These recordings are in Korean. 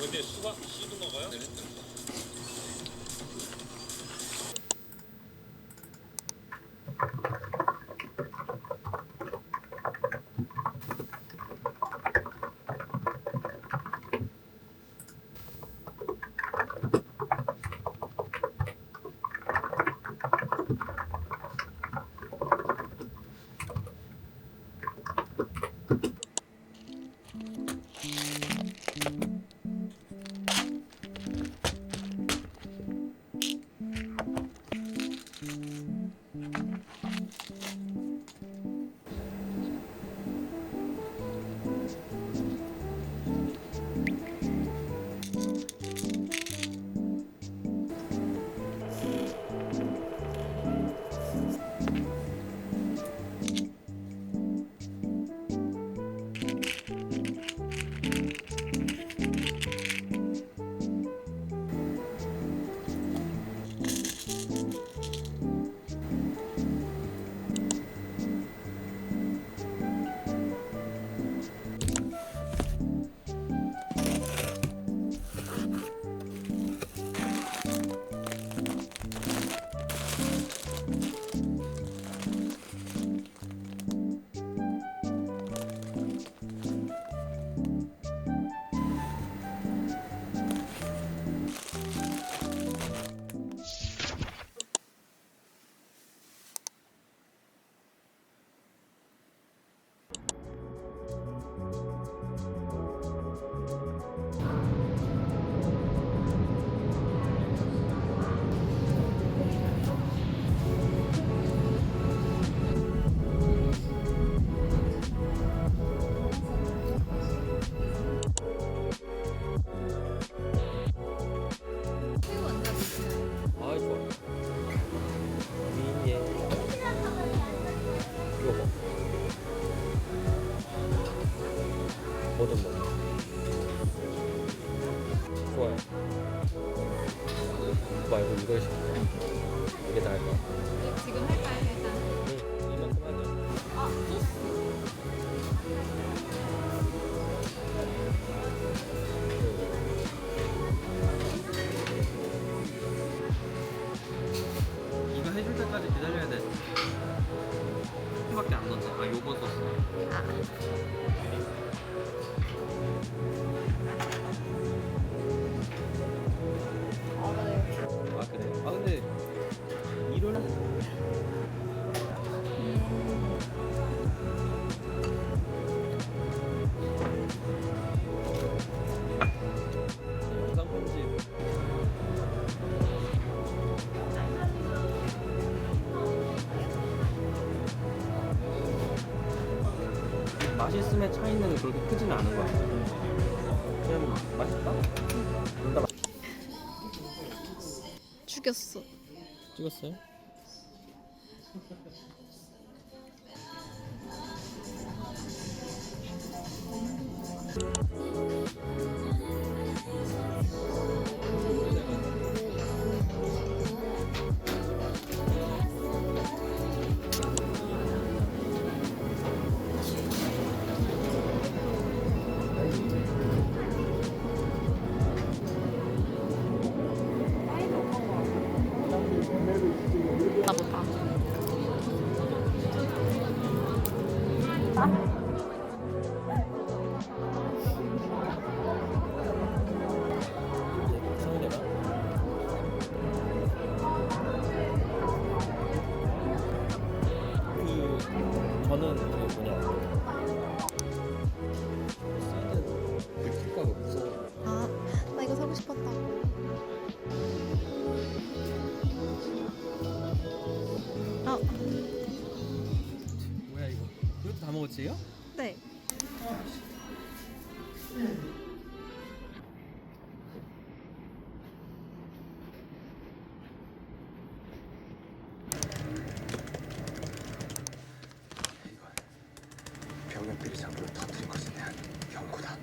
근데 수박 씨도 먹어요? 네. 아 좋아. 미니에 이거 뭐? 뭐든 뭐. 좋아요. 그거 말고 이걸 시켜. 이게 나을 것 같아. 지금 할까요, 일단? 응, 이만큼 하자. 아, 소스. 이거 해줄 때까지 기다려야 돼. 밖에 안 넣었네. 아, 요번 소스. 아 그래? 아 근데 이런 영상 편집 맛있음의 차이는 그렇게 크지는 않은 것 같아. 그냥 맛있다? 둘다 죽였어. 찍었어요? 나보다. 성대가 저는 그 뭐냐 사이드 긁힐까봐 무서워. 아, 나 이거 사고 싶었다. 아, 뭐야, 이거? 이것도 다 먹었지요? 네. 병력들이 장부를 터뜨린 것에 대한 경고다.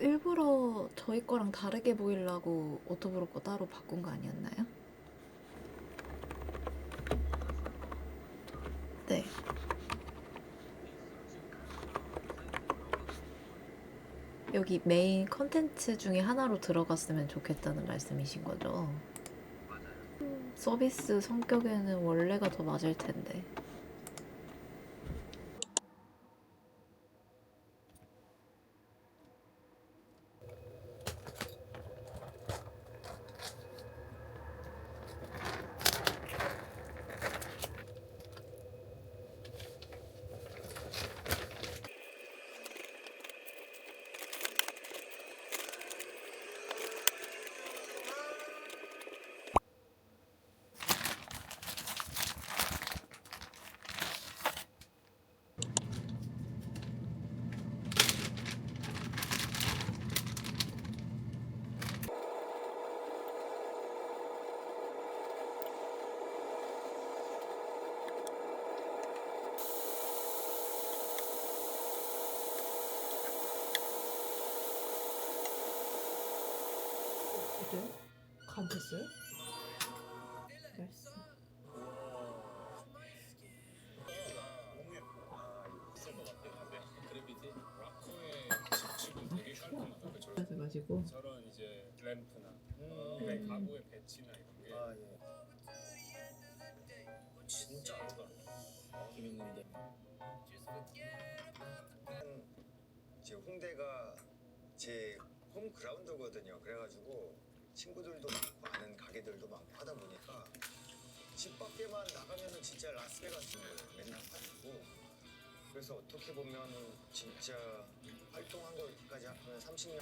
일부러 저희 거랑 다르게 보이려고 오토브로 거 따로 바꾼 거 아니었나요? 네. 여기 메인 컨텐츠 중에 하나로 들어갔으면 좋겠다는 말씀이신 거죠? 서비스 성격에는 원래가 더 맞을 텐데. 간 됐어요? 됐어. 그래가지고 저런 이제 램프나 가구의 배치나 이런 게 진짜 알다. 김영민인데. 이제 홍대가 제 홈그라운드거든요. 그래가지고 친구들도 많고 아는 가게들도 많고 하다 보니까 집 밖에만 나가면은 진짜 라스베가스인 거예요. 맨날 가지고. 그래서 어떻게 보면 진짜 활동한 것까지 하면 30년.